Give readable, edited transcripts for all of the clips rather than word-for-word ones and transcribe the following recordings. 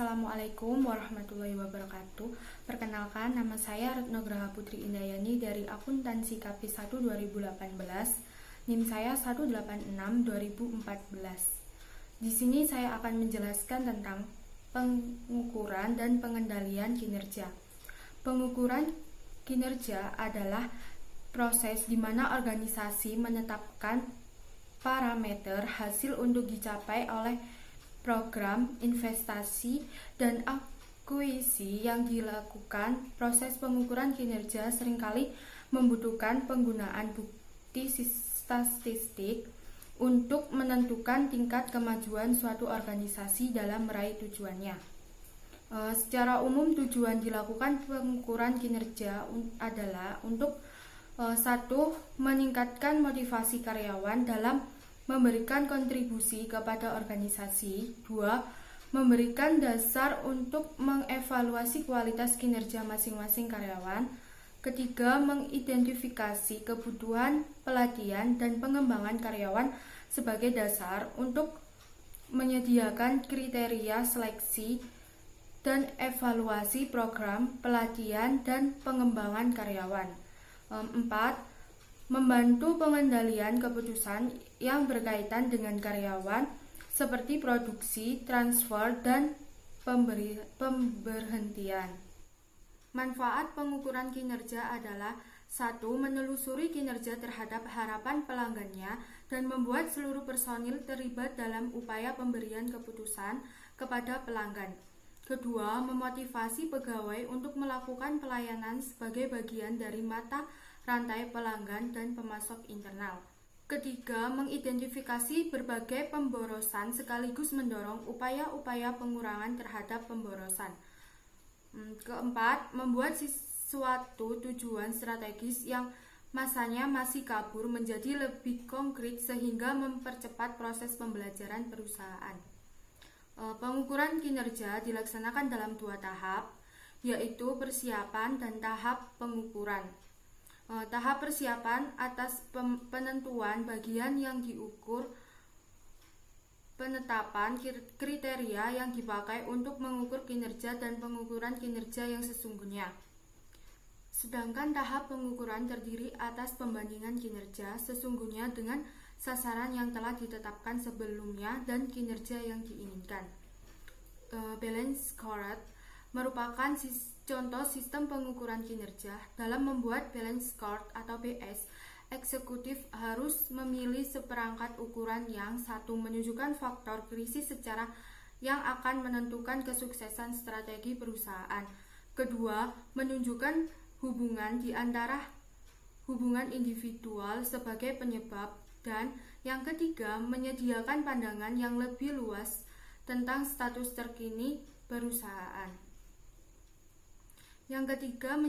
Assalamualaikum warahmatullahi wabarakatuh. Perkenalkan, nama saya Retno Graha Putri Indayani dari Akuntansi KP1 2018. NIM saya 186 2014. Di sini saya akan menjelaskan tentang pengukuran dan pengendalian kinerja. Pengukuran kinerja adalah proses di mana organisasi menetapkan parameter hasil untuk dicapai oleh program, investasi, dan akuisisi yang dilakukan. Proses pengukuran kinerja seringkali membutuhkan penggunaan bukti statistik untuk menentukan tingkat kemajuan suatu organisasi dalam meraih tujuannya. Secara umum, tujuan dilakukan pengukuran kinerja adalah untuk 1. Meningkatkan motivasi karyawan dalam memberikan kontribusi kepada organisasi. 2. Memberikan dasar untuk mengevaluasi kualitas kinerja masing-masing karyawan. 3. Mengidentifikasi kebutuhan pelatihan dan pengembangan karyawan sebagai dasar untuk menyediakan kriteria seleksi dan evaluasi program pelatihan dan pengembangan karyawan. 4. Membantu pengendalian keputusan yang berkaitan dengan karyawan seperti produksi, transfer, dan pemberhentian. Manfaat pengukuran kinerja adalah 1. Menelusuri kinerja terhadap harapan pelanggannya dan membuat seluruh personil terlibat dalam upaya pemberian keputusan kepada pelanggan. 2. Memotivasi pegawai untuk melakukan pelayanan sebagai bagian dari mata rantai pelanggan dan pemasok internal. 3. Mengidentifikasi berbagai pemborosan sekaligus mendorong upaya-upaya pengurangan terhadap pemborosan. 4. Membuat suatu tujuan strategis yang masanya masih kabur menjadi lebih konkret sehingga mempercepat proses pembelajaran perusahaan. Pengukuran kinerja dilaksanakan dalam 2 tahap, yaitu persiapan dan tahap pengukuran. Tahap persiapan atas penentuan bagian yang diukur, penetapan kriteria yang dipakai untuk mengukur kinerja dan pengukuran kinerja yang sesungguhnya. Sedangkan tahap pengukuran terdiri atas pembandingan kinerja sesungguhnya dengan sasaran yang telah ditetapkan sebelumnya dan kinerja yang diinginkan. Balance scorecard merupakan contoh sistem pengukuran kinerja. Dalam membuat balance scorecard atau BS, eksekutif harus memilih seperangkat ukuran yang 1. Menunjukkan faktor krisis secara yang akan menentukan kesuksesan strategi perusahaan. 2. Menunjukkan hubungan di antara hubungan individual sebagai penyebab. Dan yang 3. Menyediakan pandangan yang lebih luas tentang status terkini perusahaan. Yang 3.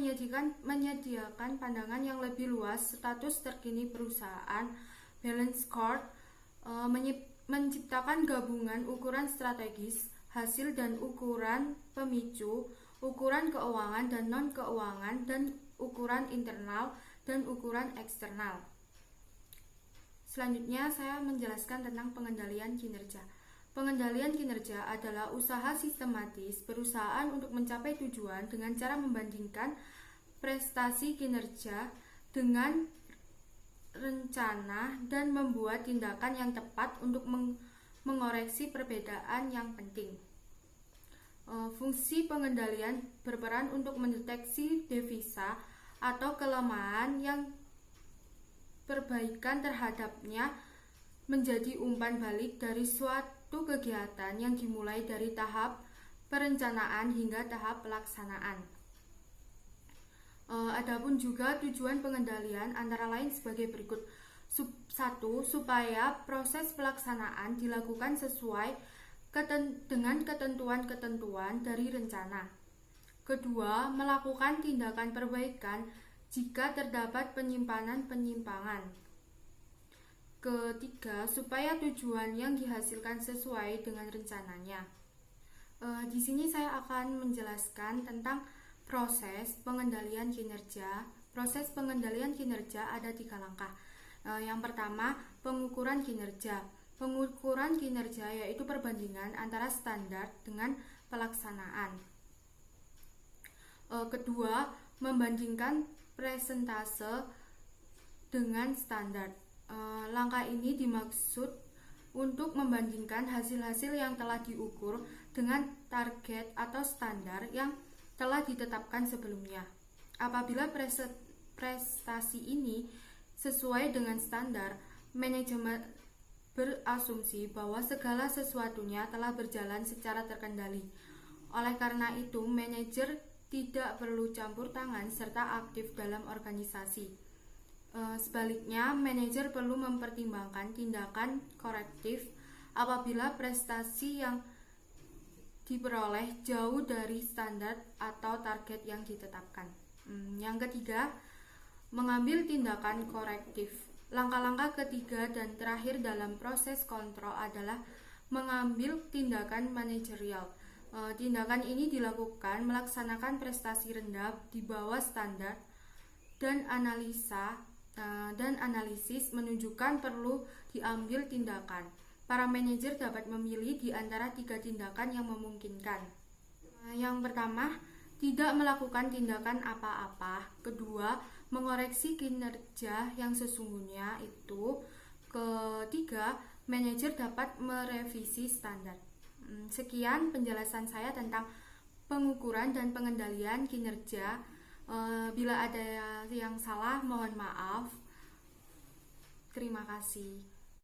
Menyediakan pandangan yang lebih luas status terkini perusahaan. Balance scorecard menciptakan gabungan ukuran strategis, hasil dan ukuran pemicu, ukuran keuangan dan non-keuangan, dan ukuran internal dan ukuran eksternal. Selanjutnya saya menjelaskan tentang pengendalian kinerja. Pengendalian kinerja adalah usaha sistematis perusahaan untuk mencapai tujuan dengan cara membandingkan prestasi kinerja dengan rencana dan membuat tindakan yang tepat untuk mengoreksi perbedaan yang penting. Fungsi pengendalian berperan untuk mendeteksi devisa atau kelemahan yang perbaikan terhadapnya menjadi umpan balik dari suatu kegiatan yang dimulai dari tahap perencanaan hingga tahap pelaksanaan. Adapun juga tujuan pengendalian antara lain sebagai berikut. 1. Supaya proses pelaksanaan dilakukan sesuai dengan ketentuan-ketentuan dari rencana. 2. Melakukan tindakan perbaikan jika terdapat penyimpangan-penyimpangan. 3. Supaya tujuan yang dihasilkan sesuai dengan rencananya. Di sini saya akan menjelaskan tentang proses pengendalian kinerja. Proses pengendalian kinerja ada 3 langkah. Yang pertama, pengukuran kinerja. Pengukuran kinerja yaitu perbandingan antara standar dengan pelaksanaan. Kedua, membandingkan presentase dengan standar. Langkah ini dimaksud untuk membandingkan hasil-hasil yang telah diukur dengan target atau standar yang telah ditetapkan sebelumnya. Apabila prestasi ini sesuai dengan standar, manajemen berasumsi bahwa segala sesuatunya telah berjalan secara terkendali. Oleh karena itu, manajer tidak perlu campur tangan serta aktif dalam organisasi. Sebaliknya, manajer perlu mempertimbangkan tindakan korektif apabila prestasi yang diperoleh jauh dari standar atau target yang ditetapkan. Yang ketiga, mengambil tindakan korektif. Langkah-langkah ketiga dan terakhir dalam proses kontrol adalah mengambil tindakan manajerial. Tindakan ini dilakukan melaksanakan prestasi rendah di bawah standar dan analisis menunjukkan perlu diambil tindakan. Para manajer dapat memilih di antara 3 tindakan yang memungkinkan. Yang pertama, tidak melakukan tindakan apa-apa. Kedua, mengoreksi kinerja yang sesungguhnya itu. Ketiga, manajer dapat merevisi standar. Sekian penjelasan saya tentang pengukuran dan pengendalian kinerja. Bila ada yang salah, mohon maaf. Terima kasih.